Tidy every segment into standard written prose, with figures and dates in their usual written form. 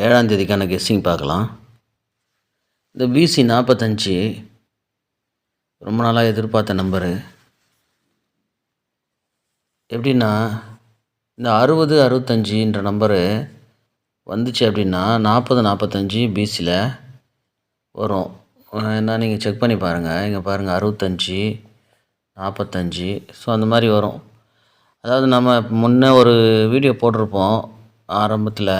7ஆம் தேதிக்கான கெஸ்ஸிங் பார்க்கலாம். இந்த பிசி 45 ரொம்ப நாளாக எதிர்பார்த்த நம்பரு. எப்படின்னா, இந்த 60, 65ன்ற நம்பரு வந்துச்சு அப்படின்னா 40, 45 பிசியில் வரும். என்ன நீங்கள் செக் பண்ணி பாருங்கள். இங்கே பாருங்கள் 65, 45 ஸோ அந்த மாதிரி வரும். அதாவது நம்ம முன்ன ஒரு வீடியோ போட்டிருப்போம் ஆரம்பத்தில்.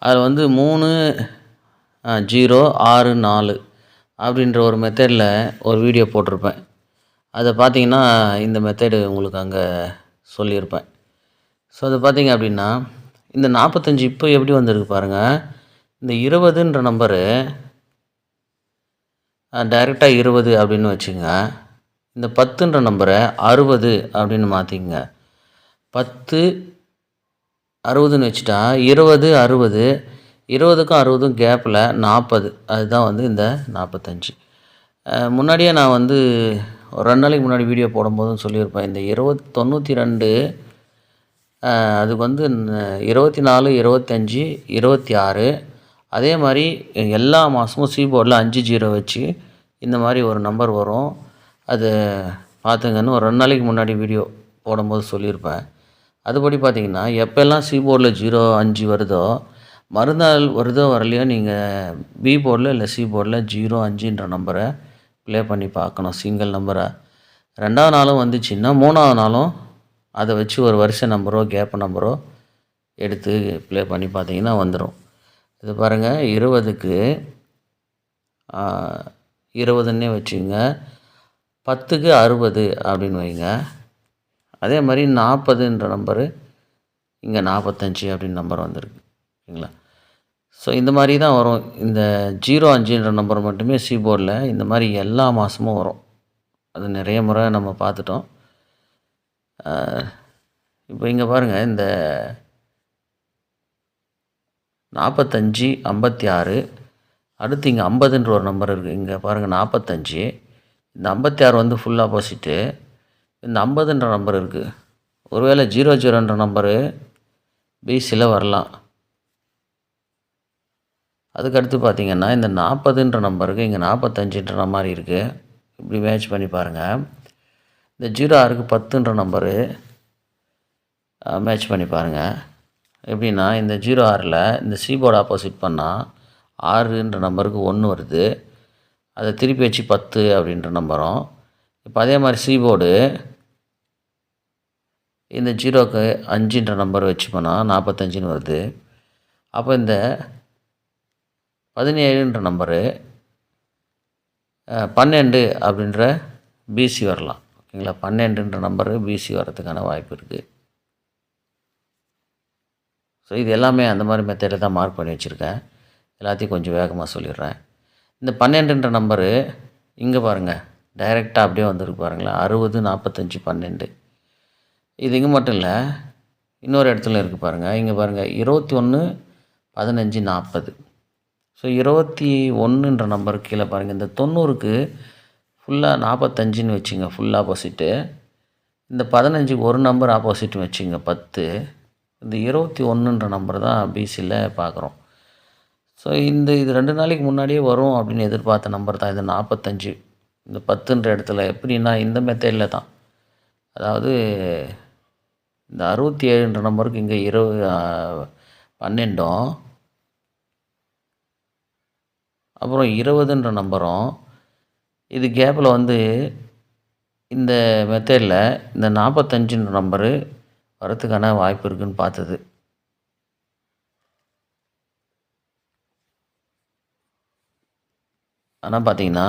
அதில் வந்து 3, 0, 6, 4 அப்படின்ற ஒரு மெத்தடில் ஒரு வீடியோ போட்டிருப்பேன். அதை பார்த்தீங்கன்னா இந்த மெத்தடு உங்களுக்கு அங்கே சொல்லியிருப்பேன். ஸோ அதை பார்த்தீங்க அப்படின்னா இந்த 45 இப்போ எப்படி வந்திருக்கு பாருங்கள். இந்த 20ன்ற நம்பரு டைரெக்டாக 20 அப்படின்னு வச்சுங்க. இந்த 10ன்ற நம்பரை 60 அப்படின்னு மாற்றிங்க. 10, 60ன்னு வச்சுட்டா 20, 60, 20க்கும் 60க்கும் கேப்பில் 40, அதுதான் வந்து இந்த 45. முன்னாடியே நான் வந்து ஒரு 2 நாளைக்கு முன்னாடி வீடியோ போடும்போதும் சொல்லியிருப்பேன். இந்த 92, அதுக்கு வந்து 24, 25, 26 அதே மாதிரி எல்லா மாதமும் சீபோர்டில் 5 0 வச்சு இந்த மாதிரி ஒரு நம்பர் வரும். அது பார்த்துங்கன்னு ஒரு 2 நாளைக்கு முன்னாடி வீடியோ போடும்போது சொல்லியிருப்பேன். அதுபடி பார்த்திங்கன்னா எப்போல்லாம் சீபோர்டில் 0, 5 வருதோ மறுநாள் வருதோ வரலையோ நீங்கள் பி போர்டில் இல்லை சி போர்டில் 0, 5ன்ற நம்பரை ப்ளே பண்ணி பார்க்கணும். சிங்கிள் நம்பரை 2ஆவது நாளும் வந்துச்சுன்னா 3ஆவது நாளும் அதை வச்சு ஒரு வரிசை நம்பரோ கேப் நம்பரோ எடுத்து ப்ளே பண்ணி பார்த்தீங்கன்னா வந்துடும். இது பாருங்கள் 20க்கு 20ன்னே வச்சுங்க. 10க்கு 60 அப்படின்னு வைங்க. அதே மாதிரி 40ன்ற நம்பரு இங்கே 45 அப்படின்னு நம்பர் வந்திருக்கு. ஓகேங்களா? ஸோ இந்த மாதிரி தான் வரும். இந்த 0, 5ன்ற நம்பர் மட்டுமே சீபோர்டில் இந்த மாதிரி எல்லா மாதமும் வரும். அது நிறைய முறை நம்ம பார்த்துட்டோம். இப்போ இங்கே பாருங்கள் இந்த 45, 56 அடுத்து இங்கே 50ன்ற ஒரு நம்பர் இருக்குது. இங்கே பாருங்கள் 45, இந்த 56 வந்து ஃபுல் ஆப்போசிட்டு. இந்த 50ன்ற நம்பர் இருக்குது. ஒருவேளை 00ன்ற நம்பரு பிசியில் வரலாம். அதுக்கடுத்து பார்த்திங்கன்னா இந்த 40ன்ற நம்பருக்கு இங்கே 45ன்ற மாதிரி இருக்குது. இப்படி மேட்ச் பண்ணி பாருங்கள். இந்த 06க்கு 10ன்ற நம்பரு மேட்ச் பண்ணி பாருங்கள். எப்படின்னா இந்த 06ல் இந்த சீபோர்டு ஆப்போசிட் பண்ணால் 6ன்ற நம்பருக்கு 1 வருது. அதை திருப்பி வச்சு 10 அப்படின்ற நம்பரும். இப்போ அதே மாதிரி சீபோர்டு இந்த 0க்கு 5ன்ற நம்பர் வச்சு பண்ணால் 45ன்னு வருது. அப்போ இந்த 17ன்ற நம்பரு 12 அப்படின்ற பிசி வரலாம். ஓகேங்களா? 12ன்ற நம்பரு பிசி வர்றதுக்கான வாய்ப்பு இருக்குது. ஸோ இது எல்லாமே அந்த மாதிரி மெத்தடில் தான் மார்க் பண்ணி வச்சுருக்கேன். எல்லாத்தையும் கொஞ்சம் வேகமாக சொல்லிடுறேன். இந்த 12ன்ற நம்பரு இங்கே பாருங்கள் டைரெக்டாக அப்படியே வந்துருக்கு பாருங்களேன். 60, 45, 12 இது இங்கே மட்டும் இல்லை, இன்னொரு இடத்துல இருக்குது பாருங்கள். இங்கே பாருங்கள் 21, 15, 40. ஸோ 21ன்ற நம்பருக்கு கீழே பாருங்கள். இந்த 90க்கு ஃபுல்லாக 45ன்னு வச்சுங்க, ஃபுல் ஆப்போசிட்டு. இந்த 15க்கு ஒரு நம்பர் ஆப்போசிட்னு வச்சுங்க 10. இந்த 21ன்ற நம்பர் தான் பிசியில் பார்க்குறோம். ஸோ இது 2 நாளைக்கு முன்னாடியே வரும் அப்படின்னு எதிர்பார்த்த நம்பர் தான் இந்த 45. இந்த 10ன்ற இடத்துல எப்படின்னா இந்த மெத்தடில் தான். அதாவது இந்த 67ன்ற நம்பருக்கு இங்கே 12ம் அப்புறம் 20ன்ற நம்பரும் இது கேப்பில் வந்து இந்த மெத்தடில் இந்த 45ன்ற நம்பரு வரத்துக்கான வாய்ப்பு இருக்குதுன்னு பார்த்தது. ஆனால் பார்த்திங்கன்னா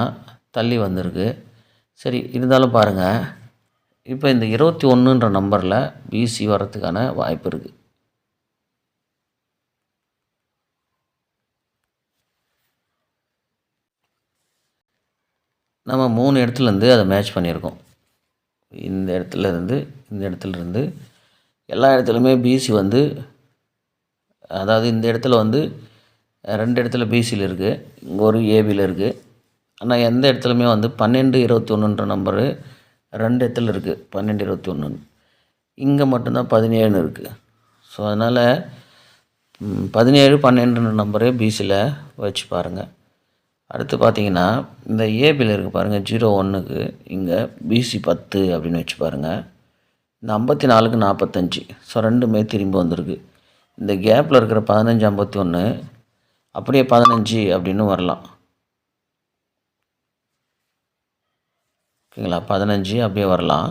தள்ளி வந்திருக்கு. சரி இருந்தாலும் பாருங்கள், இப்போ இந்த 21ன்ற நம்பரில் பிசி வரத்துக்கான வாய்ப்பு இருக்குது. நம்ம 3 இடத்துலேருந்து அதை மேட்ச் பண்ணியிருக்கோம். இந்த இடத்துலேருந்து இந்த இடத்துலேருந்து எல்லா இடத்துலையுமே பிசி வந்து, அதாவது இந்த இடத்துல வந்து 2 இடத்துல பிசியில் இருக்குது, இங்கே ஒரு ஏபியில் இருக்குது. ஆனால் எந்த இடத்துலையுமே வந்து 12, 21ன்ற நம்பரு 2 இடத்துல இருக்குது. 12, 21 இங்கே மட்டும்தான் 17ன்னு இருக்குது. ஸோ அதனால் 17 12 நம்பரு பிசியில் வச்சு பாருங்கள். அடுத்து பார்த்தீங்கன்னா இந்த ஏபியில் இருக்குது பாருங்கள் 01க்கு இங்கே பிசி 10 அப்படின்னு வச்சு பாருங்கள். இந்த 54க்கு 45 ஸோ ரெண்டுமே திரும்பி வந்திருக்கு. இந்த கேப்பில் இருக்கிற 15 51 அப்படியே 15 அப்படின்னு வரலாம். ஓகேங்களா, 15 அப்படியே வரலாம்.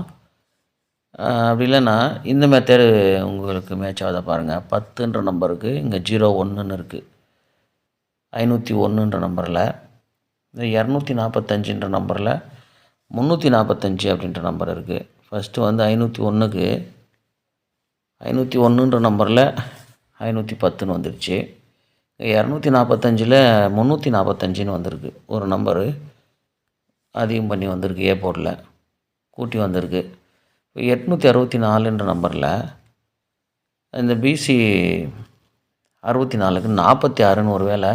அப்படி இல்லைன்னா இந்த மெத்தேடு உங்களுக்கு மேட்ச் ஆகுதா பாருங்கள். 10ன்ற நம்பருக்கு இங்கே 01ன்னு இருக்குது 501ன்ற நம்பரில். இந்த 245ன்ற நம்பரில் 345 அப்படின்ற நம்பர் இருக்குது. ஃபஸ்ட்டு வந்து 501க்கு 501ன்ற நம்பரில் 510ன்னு வந்துடுச்சு. 245ல் 345ன்னு வந்திருக்கு. ஒரு நம்பரு அதிகம் பண்ணி வந்திருக்கு, ஏ போர்டில் கூட்டி வந்திருக்கு. 864ன்ற நம்பரில் இந்த பிசி 64க்கு 46ன்னு ஒரு வேளை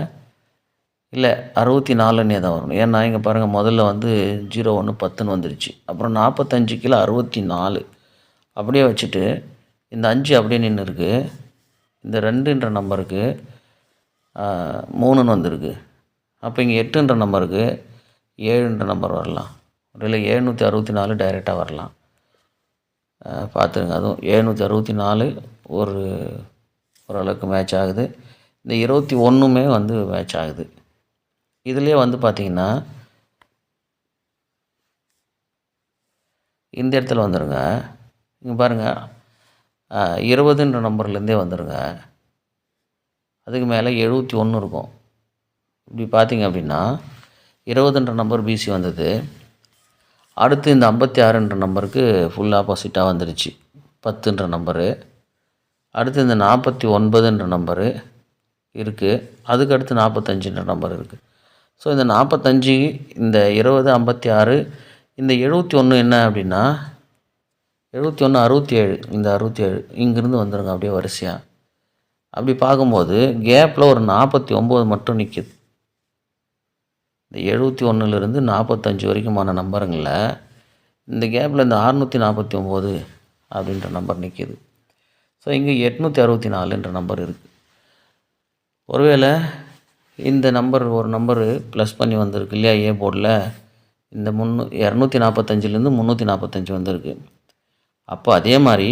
இல்லை 64ன்னே தான் வரணும். ஏன்னா இங்கே பாருங்கள் முதல்ல வந்து 01 10ன்னு வந்துருச்சு. அப்புறம் 45 கீழே 64 அப்படியே வச்சுட்டு இந்த 5 அப்படியே நின்று இருக்குது. இந்த 2ன்ற நம்பருக்கு 3ன்னு வந்திருக்கு. அப்போ இங்கே 8ன்ற நம்பருக்கு 7ன்ற நம்பர் வரலாம். இல்லை 764 டைரெக்டாக வரலாம். பார்த்துருங்க. அதுவும் 764 ஓரளவுக்கு மேட்ச் ஆகுது. இந்த 21மே வந்து மேட்ச் ஆகுது. இதுலேயே வந்து பார்த்திங்கன்னா இந்த இடத்துல வந்துடுங்க. இங்கே பாருங்கள் 20ன்ற நம்பர்லேருந்தே வந்துடுங்க. அதுக்கு மேலே 71 இருக்கும். இப்படி பார்த்திங்க அப்படின்னா 20ன்ற நம்பர் பிசி வந்தது. அடுத்து இந்த 56ன்ற நம்பருக்கு ஃபுல் ஆப்போசிட்டாக வந்துடுச்சு 10ன்ற நம்பரு. அடுத்து இந்த 49ன்ற நம்பரு இருக்குது. அதுக்கடுத்து 45ன்ற நம்பர் இருக்குது. ஸோ இந்த 45 இந்த 20 56 இந்த 71 என்ன அப்படின்னா 71 67 இந்த 67 இங்கேருந்து வந்துடுங்க அப்படியே வரிசையாக. அப்படி பார்க்கும்போது கேப்பில் ஒரு 49 மட்டும் நிற்கிது. இந்த 71லேருந்து 45 வரைக்குமான நம்பருங்களில் இந்த கேப்பில் இந்த 649 அப்படின்ற நம்பர் நிற்கிது. ஸோ இங்கே 864ன்ற நம்பர் இருக்குது. ஒருவேளை இந்த நம்பர் ஒரு நம்பரு ப்ளஸ் பண்ணி வந்திருக்கு இல்லையா ஏ போர்டில். இந்த 245லேருந்து 345 வந்திருக்கு. அப்போ அதே மாதிரி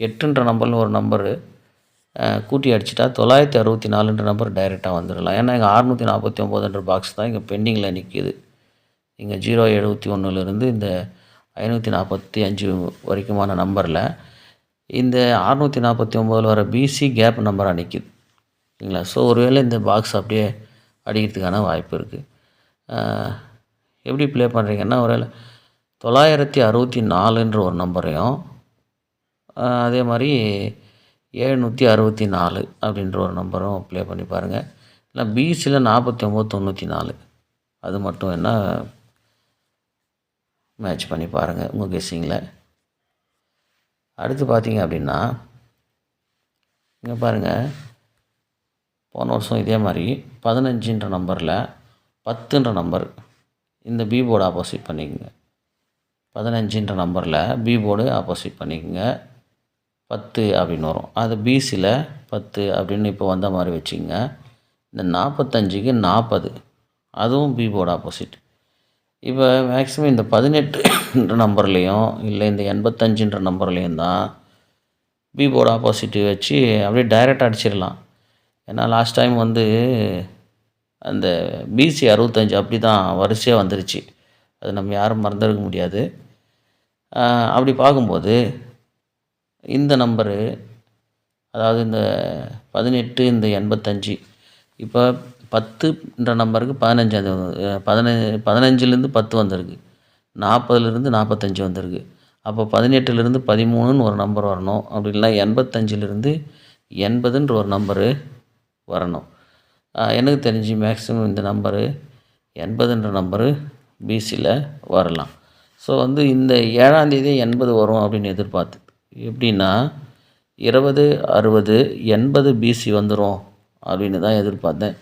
8ன்ற நம்பரில் ஒரு நம்பரு கூட்டி அடிச்சிட்டா 964ன்ற நம்பர் டைரெக்டாக வந்துடலாம். ஏன்னா இங்கே 649ன்ற பாக்ஸ் தான் இங்கே பெண்டிங்கில் நிற்கிது. இங்கே 071லேருந்து இந்த 545 வரைக்குமான நம்பரில் இந்த 649 வர பிசி கேப் நம்பராக நிற்கிது. சரிங்களா. ஸோ ஒருவேளை இந்த பாக்ஸ் அப்படியே அடிக்கிறதுக்கான வாய்ப்பு இருக்குது. எப்படி ப்ளே பண்ணுறீங்கன்னா ஒருவேளை 964ன்ற ஒரு நம்பரையும் அதே மாதிரி 764 அப்படின்ற ஒரு நம்பரும் ப்ளே பண்ணி பாருங்கள். இல்லை பிசியில் 49 94 அது மட்டும் என்ன மேட்ச் பண்ணி பாருங்கள் உங்கள் கெஸ்ஸிங்கில். அடுத்து பார்த்தீங்க அப்படின்னா இங்கே பாருங்கள் போன வருஷம் இதே மாதிரி 15ன்ற நம்பரில் 10ன்ற நம்பர் இந்த பி போர்டு ஆப்போசிட் பண்ணிக்கோங்க. 15ன்ற நம்பரில் பி போர்டு ஆப்போசிட் பண்ணிக்கோங்க. 10 அப்படின்னு வரும். அது பிசியில் 10 அப்படின்னு இப்போ வந்த மாதிரி வச்சுக்கோங்க. இந்த 45க்கு 40 அதுவும் பி போர்டு ஆப்போசிட். இப்போ மேக்ஸிமம் இந்த 18ன்ற நம்பர்லேயும் இல்லை இந்த 85ன்ற நம்பர்லேயும் தான் பி போர்டு ஆப்போசிட் வச்சு அப்படியே டைரெக்டாக அடிச்சிடலாம். ஏன்னா லாஸ்ட் டைம் வந்து அந்த பிசி 65 அப்படி தான் வரிசையாக வந்துருச்சு. அது நம்ம யாரும் மறந்துருக்க முடியாது. அப்படி பார்க்கும்போது இந்த நம்பரு அதாவது இந்த 18 இந்த 85 இப்போ 10ன்ற நம்பருக்கு 15லேருந்து 10 வந்திருக்கு. 40லேருந்து 45 வந்திருக்கு. அப்போ 18லேருந்து 13ன்னு ஒரு நம்பர் வரணும். அப்படி இல்லைனா 85லேருந்து 80ன்ற ஒரு நம்பரு வரணும். எனக்கு தெரிஞ்சு மேக்ஸிமம் இந்த நம்பரு 80ன்ற நம்பரு பிசியில் வரலாம். ஸோ வந்து இந்த 7ஆம் தேதி 80 வரும் அப்படின்னு எதிர்பார்த்து எப்படின்னா 20 60 80 பிசி வந்துடும் அப்படின்னு தான் எதிர்பார்த்தேன்.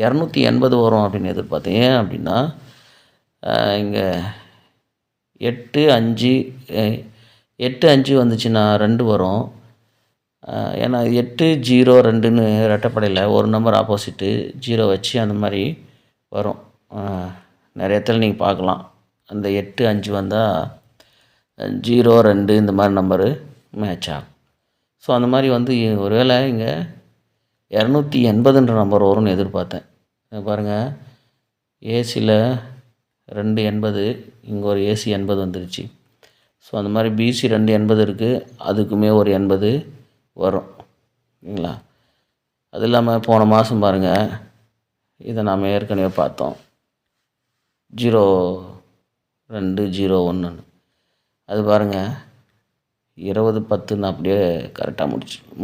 280 வரும் அப்படின்னு எதிர்பார்த்தேன். ஏன் அப்படின்னா இங்கே 8 5 வந்துச்சுன்னா 2 வரும். ஏன்னா 8, 0, 2ன்னு ரெட்டைப்படையில் ஒரு நம்பர் ஆப்போசிட்டு 0 வச்சு அந்த மாதிரி வரும். நிறைய இடத்துல நீங்கள் பார்க்கலாம். அந்த 8, 5 வந்தால் 0, 2 இந்த மாதிரி நம்பரு மேட்ச் ஆகும். ஸோ அந்த மாதிரி வந்து ஒருவேளை இங்கே 280ன்ற நம்பர் வரும்னு எதிர்பார்த்தேன். பாருங்கள், ஏசியில் 280, இங்கே ஒரு ஏசி 80 வந்துருச்சு. ஸோ அந்த மாதிரி பிசி 280 இருக்குது, அதுக்குமே ஒரு 80 வரும் இல்லைங்களா. அது இல்லாமல் போன மாதம் பாருங்கள், இதை நாம் ஏற்கனவே பார்த்தோம், 02, 01. அது பாருங்கள் 20, 10ன்னு அப்படியே கரெக்டாக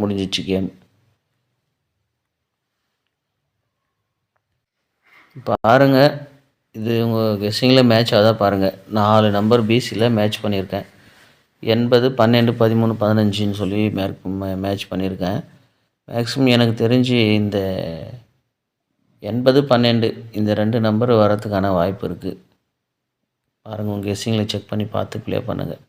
முடிஞ்சிச்சு கேம். பாருங்கள், இது உங்கள் கெஸ்ஸிங்கில் மேட்ச் ஆகுதா பாருங்கள். 4 நம்பர் பிசியில் மேட்ச் பண்ணியிருக்கேன். 80, 12, 13, 15ன்னு சொல்லி மேட்ச் பண்ணியிருக்கேன். மேக்ஸிமம் எனக்கு தெரிஞ்சு இந்த 80, 12 இந்த 2 நம்பர் வரத்துக்கான வாய்ப்பு இருக்குது. பாருங்கள், உங்கள் கெஸ்ஸிங்கில் செக் பண்ணி பார்த்து ப்ளே பண்ணுங்கள்.